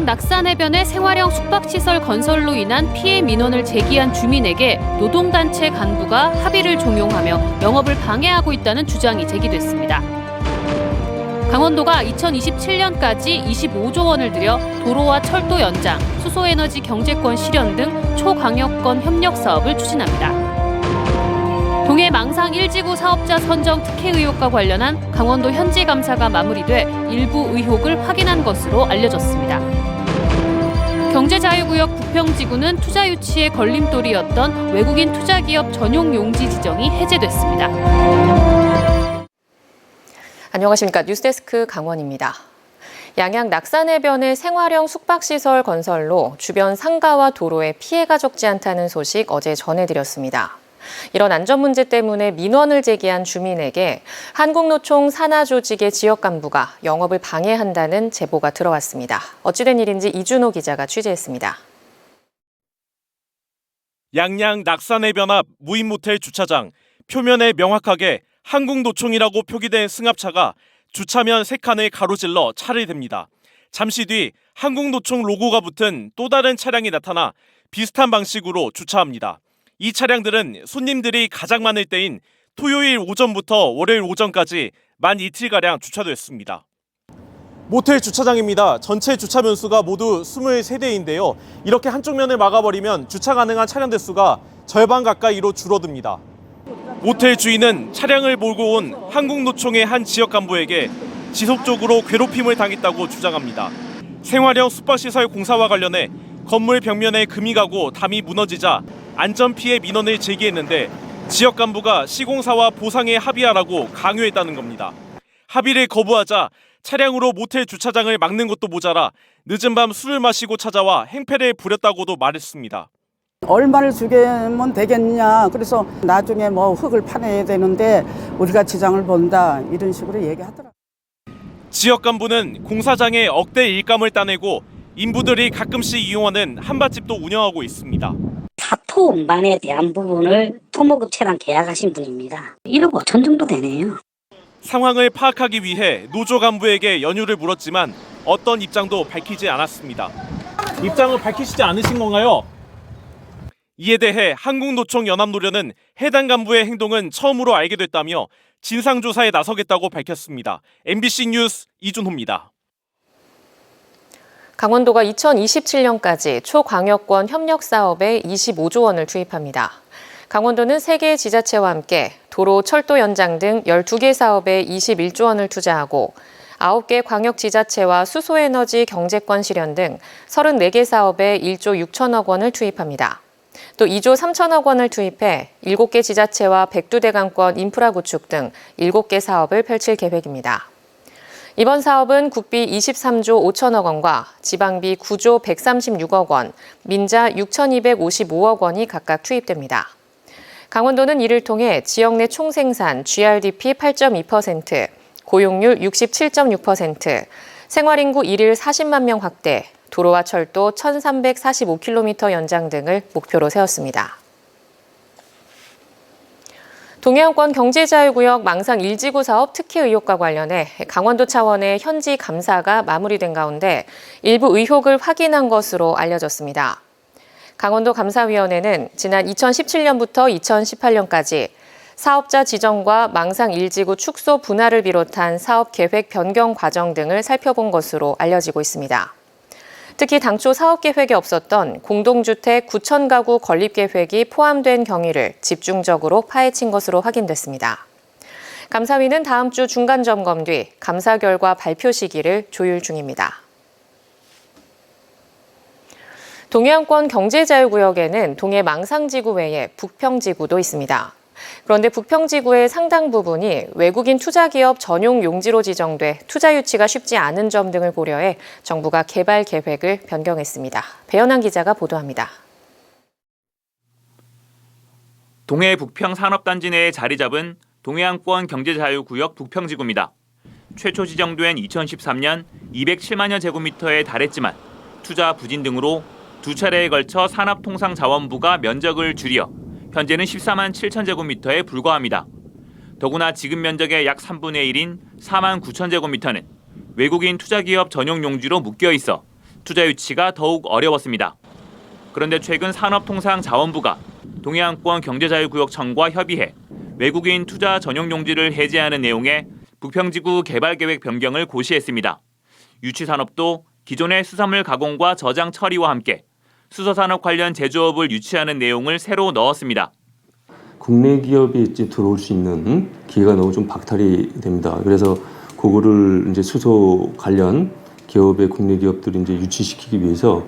양양 낙산해변의 생활형 숙박시설 건설로 인한 피해 민원을 제기한 주민에게 노동단체 간부가 합의를 종용하며 영업을 방해하고 있다는 주장이 제기됐습니다. 강원도가 2027년까지 25조 원을 들여 도로와 철도 연장, 수소에너지 경제권 실현 등 초강력권 협력 사업을 추진합니다. 동해 망상 1지구 사업자 선정 특혜 의혹과 관련한 강원도 현지 감사가 마무리돼 일부 의혹을 확인한 것으로 알려졌습니다. 경제자유구역 부평지구는 투자 유치의 걸림돌이었던 외국인 투자기업 전용 용지 지정이 해제됐습니다. 안녕하십니까. 뉴스데스크 강원입니다. 양양 낙산해변의 생활형 숙박시설 건설로 주변 상가와 도로에 피해가 적지 않다는 소식 어제 전해드렸습니다. 이런 안전 문제 때문에 민원을 제기한 주민에게 한국노총 산하조직의 지역 간부가 영업을 방해한다는 제보가 들어왔습니다. 어찌된 일인지 이준호 기자가 취재했습니다. 양양 낙산해변 앞 무인모텔 주차장, 표면에 명확하게 한국노총이라고 표기된 승합차가 주차면 3칸을 가로질러 차를 댑니다. 잠시 뒤 한국노총 로고가 붙은 또 다른 차량이 나타나 비슷한 방식으로 주차합니다. 이 차량들은 손님들이 가장 많을 때인 토요일 오전부터 월요일 오전까지 만 이틀가량 주차됐습니다. 모텔 주차장입니다. 전체 주차 면수가 모두 23대인데요. 이렇게 한쪽 면을 막아버리면 주차 가능한 차량대 수가 절반 가까이로 줄어듭니다. 모텔 주인은 차량을 몰고 온 한국노총의 한 지역 간부에게 지속적으로 괴롭힘을 당했다고 주장합니다. 생활형 숙박시설 공사와 관련해 건물 벽면에 금이 가고 담이 무너지자 안전피해 민원을 제기했는데 지역 간부가 시공사와 보상에 합의하라고 강요했다는 겁니다. 합의를 거부하자 차량으로 모텔 주차장을 막는 것도 모자라 늦은 밤 술을 마시고 찾아와 행패를 부렸다고도 말했습니다. 얼마를 주면 되겠냐. 그래서 나중에 흙을 파내야 되는데 우리가 지장을 본다. 이런 식으로 얘기하더라고요. 지역 간부는 공사장에 억대 일감을 따내고 인부들이 가끔씩 이용하는 한밭집도 운영하고 있습니다. 사토 운반에 대한 부분을 토목업체랑 계약하신 분입니다. 1억 5천 정도 되네요. 상황을 파악하기 위해 노조 간부에게 연유를 물었지만 어떤 입장도 밝히지 않았습니다. 입장을 밝히시지 않으신 건가요? 이에 대해 한국노총 연합노련은 해당 간부의 행동은 처음으로 알게 됐다며 진상조사에 나서겠다고 밝혔습니다. MBC 뉴스 이준호입니다. 강원도가 2027년까지 초광역권 협력 사업에 25조 원을 투입합니다. 강원도는 3개 지자체와 함께 도로, 철도 연장 등 12개 사업에 21조 원을 투자하고 9개 광역지자체와 수소에너지 경제권 실현 등 34개 사업에 1조 6천억 원을 투입합니다. 또 2조 3천억 원을 투입해 7개 지자체와 백두대간권 인프라 구축 등 7개 사업을 펼칠 계획입니다. 이번 사업은 국비 23조 5천억 원과 지방비 9조 136억 원, 민자 6,255억 원이 각각 투입됩니다. 강원도는 이를 통해 지역 내 총생산 GRDP 8.2%, 고용률 67.6%, 생활인구 1일 40만 명 확대, 도로와 철도 1,345km 연장 등을 목표로 세웠습니다. 동해안권 경제자유구역 망상 1지구 사업 특혜 의혹과 관련해 강원도 차원의 현지 감사가 마무리된 가운데 일부 의혹을 확인한 것으로 알려졌습니다. 강원도 감사위원회는 지난 2017년부터 2018년까지 사업자 지정과 망상 1지구 축소 분할을 비롯한 사업 계획 변경 과정 등을 살펴본 것으로 알려지고 있습니다. 특히 당초 사업 계획에 없었던 공동주택 9천 가구 건립 계획이 포함된 경위를 집중적으로 파헤친 것으로 확인됐습니다. 감사위는 다음 주 중간 점검 뒤 감사 결과 발표 시기를 조율 중입니다. 동해안권 경제자유구역에는 동해 망상지구 외에 북평지구도 있습니다. 그런데 북평지구의 상당 부분이 외국인 투자기업 전용 용지로 지정돼 투자 유치가 쉽지 않은 점 등을 고려해 정부가 개발 계획을 변경했습니다. 배현환 기자가 보도합니다. 동해 북평 산업단지 내에 자리 잡은 동해안권 경제자유구역 북평지구입니다. 최초 지정된 2013년 207만여 제곱미터에 달했지만 투자 부진 등으로 두 차례에 걸쳐 산업통상자원부가 면적을 줄여 현재는 14만 7천 제곱미터에 불과합니다. 더구나 지금 면적의 약 3분의 1인 4만 9천 제곱미터는 외국인 투자기업 전용 용지로 묶여 있어 투자 유치가 더욱 어려웠습니다. 그런데 최근 산업통상자원부가 동해안권 경제자유구역청과 협의해 외국인 투자 전용 용지를 해제하는 내용의 부평지구 개발계획 변경을 고시했습니다. 유치산업도 기존의 수산물 가공과 저장 처리와 함께 수소산업 관련 제조업을 유치하는 내용을 새로 넣었습니다. 국내 기업이 이제 들어올 수 있는 기회가 너무 좀 박탈이 됩니다. 그래서 그거를 이제 수소 관련 기업의 국내 기업들이 이제 유치시키기 위해서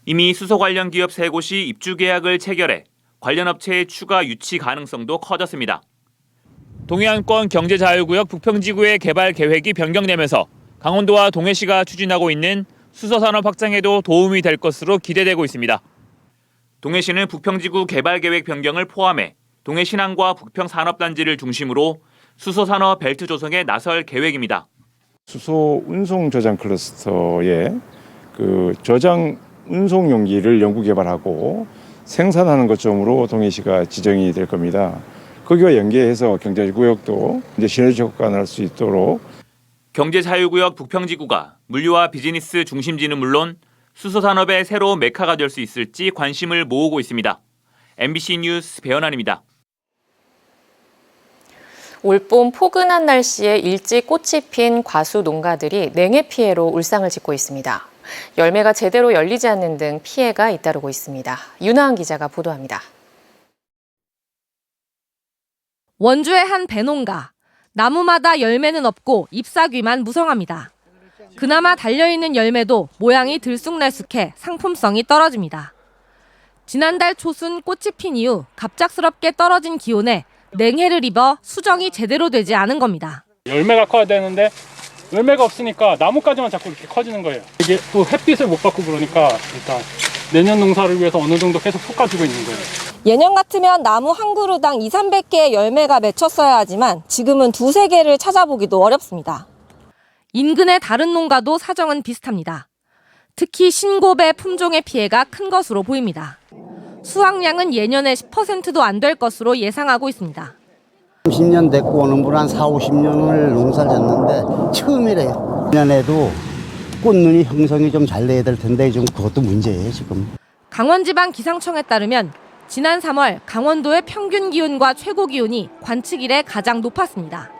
이미 수소 관련 기업 3곳이 입주 계약을 체결해 관련 업체의 추가 유치 가능성도 커졌습니다. 동해안권 경제자유구역 부평지구의 개발 계획이 변경되면서 강원도와 동해시가 추진하고 있는 수소산업 확장에도 도움이 될 것으로 기대되고 있습니다. 동해시는 부평지구 개발계획 변경을 포함해 동해신항과 부평산업단지를 중심으로 수소산업 벨트 조성에 나설 계획입니다. 수소 운송 저장 클러스터의 저장 운송 용기를 연구 개발하고 생산하는 것점으로 동해시가 지정이 될 겁니다. 거기와 연계해서 경제구역도 이제 시너지 효과를 낼 수 있도록 경제자유구역 부평지구가 물류와 비즈니스 중심지는 물론 수소산업의 새로운 메카가 될 수 있을지 관심을 모으고 있습니다. MBC 뉴스 배현환입니다. 올봄 포근한 날씨에 일찍 꽃이 핀 과수 농가들이 냉해 피해로 울상을 짓고 있습니다. 열매가 제대로 열리지 않는 등 피해가 잇따르고 있습니다. 윤하은 기자가 보도합니다. 원주의 한 배농가. 나무마다 열매는 없고 잎사귀만 무성합니다. 그나마 달려있는 열매도 모양이 들쑥날쑥해 상품성이 떨어집니다. 지난달 초순 꽃이 핀 이후 갑작스럽게 떨어진 기온에 냉해를 입어 수정이 제대로 되지 않은 겁니다. 열매가 커야 되는데 열매가 없으니까 나뭇가지만 자꾸 이렇게 커지는 거예요. 이게 또 햇빛을 못 받고 그러니까 일단 내년 농사를 위해서 어느 정도 계속 솎아주고 있는 거예요. 예년 같으면 나무 한 그루당 200~300개의 열매가 맺혔어야 하지만 지금은 2~3개를 찾아보기도 어렵습니다. 인근의 다른 농가도 사정은 비슷합니다. 특히 신고배 품종의 피해가 큰 것으로 보입니다. 수확량은 예년의 10%도 안 될 것으로 예상하고 있습니다. 30년 됐고 오는 분 한 40~50년을 농사를 졌는데 처음이래요. 내년에도 꽃눈이 형성이 좀 잘 돼야 될 텐데 좀 그것도 문제예요 지금. 강원지방기상청에 따르면 지난 3월 강원도의 평균 기온과 최고 기온이 관측 이래 가장 높았습니다.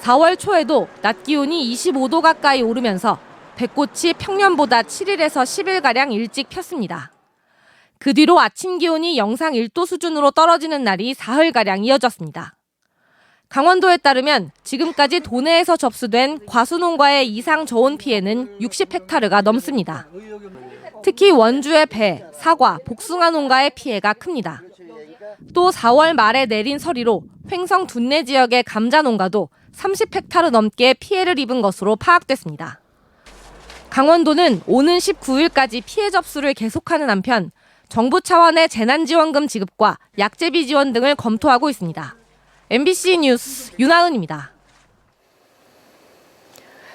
4월 초에도 낮 기온이 25도 가까이 오르면서 백꽃이 평년보다 7일에서 10일가량 일찍 폈습니다. 그 뒤로 아침 기온이 영상 1도 수준으로 떨어지는 날이 사흘가량 이어졌습니다. 강원도에 따르면 지금까지 도내에서 접수된 과수농가의 이상 저온 피해는 60헥타르가 넘습니다. 특히 원주의 배, 사과, 복숭아 농가의 피해가 큽니다. 또 4월 말에 내린 서리로 횡성 둔내 지역의 감자 농가도 30헥타르 넘게 피해를 입은 것으로 파악됐습니다. 강원도는 오는 19일까지 피해 접수를 계속하는 한편 정부 차원의 재난지원금 지급과 약재비 지원 등을 검토하고 있습니다. MBC 뉴스 윤하은입니다.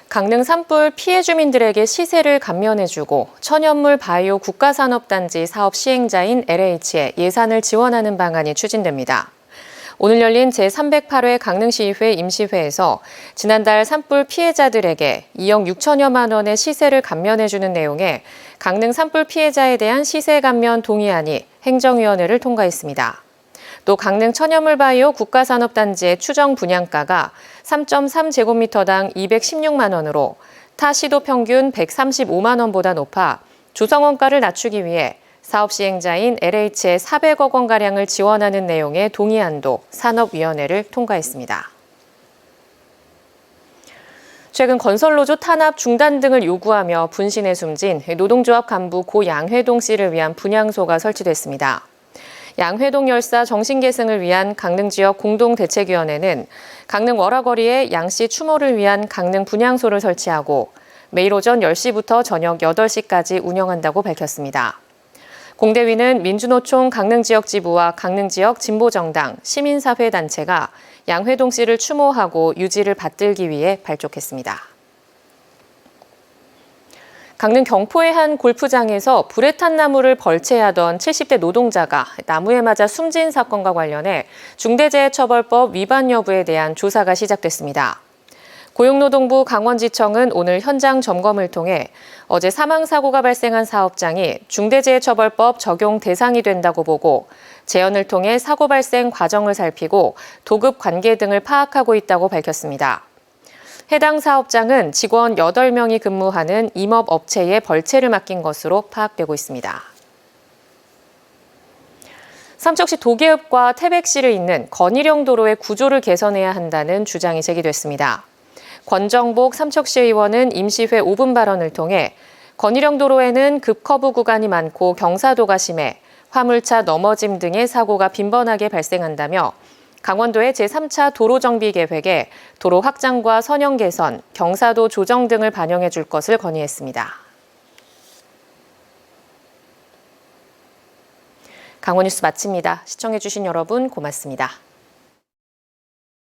강릉 산불 피해 주민들에게 시세를 감면해주고 천연물 바이오 국가산업단지 사업 시행자인 LH에 예산을 지원하는 방안이 추진됩니다. 오늘 열린 제308회 강릉시의회 임시회에서 지난달 산불 피해자들에게 2억 6천여만 원의 시세를 감면해주는 내용의 강릉 산불 피해자에 대한 시세 감면 동의안이 행정위원회를 통과했습니다. 또 강릉 천연물 바이오 국가산업단지의 추정 분양가가 3.3제곱미터당 216만 원으로 타 시도 평균 135만 원보다 높아 조성원가를 낮추기 위해 사업 시행자인 LH에 400억 원가량을 지원하는 내용의 동의안도 산업위원회를 통과했습니다. 최근 건설노조 탄압 중단 등을 요구하며 분신에 숨진 노동조합 간부 고 양회동 씨를 위한 분향소가 설치됐습니다. 양회동 열사 정신계승을 위한 강릉 지역 공동대책위원회는 강릉 월화거리에 양 씨 추모를 위한 강릉 분향소를 설치하고 매일 오전 10시부터 저녁 8시까지 운영한다고 밝혔습니다. 공대위는 민주노총 강릉지역지부와 강릉지역 진보정당, 시민사회단체가 양회동 씨를 추모하고 유지를 받들기 위해 발족했습니다. 강릉 경포의 한 골프장에서 불에 탄 나무를 벌채하던 70대 노동자가 나무에 맞아 숨진 사건과 관련해 중대재해처벌법 위반 여부에 대한 조사가 시작됐습니다. 고용노동부 강원지청은 오늘 현장 점검을 통해 어제 사망사고가 발생한 사업장이 중대재해처벌법 적용 대상이 된다고 보고 재연을 통해 사고 발생 과정을 살피고 도급 관계 등을 파악하고 있다고 밝혔습니다. 해당 사업장은 직원 8명이 근무하는 임업업체에 벌채를 맡긴 것으로 파악되고 있습니다. 삼척시 도계읍과 태백시를 잇는 건일영 도로의 구조를 개선해야 한다는 주장이 제기됐습니다. 권정복 삼척시 의원은 임시회 5분 발언을 통해 건일영 도로에는 급커브 구간이 많고 경사도가 심해 화물차 넘어짐 등의 사고가 빈번하게 발생한다며 강원도의 제3차 도로정비 계획에 도로 확장과 선형 개선, 경사도 조정 등을 반영해 줄 것을 건의했습니다. 강원뉴스 마칩니다. 시청해주신 여러분 고맙습니다.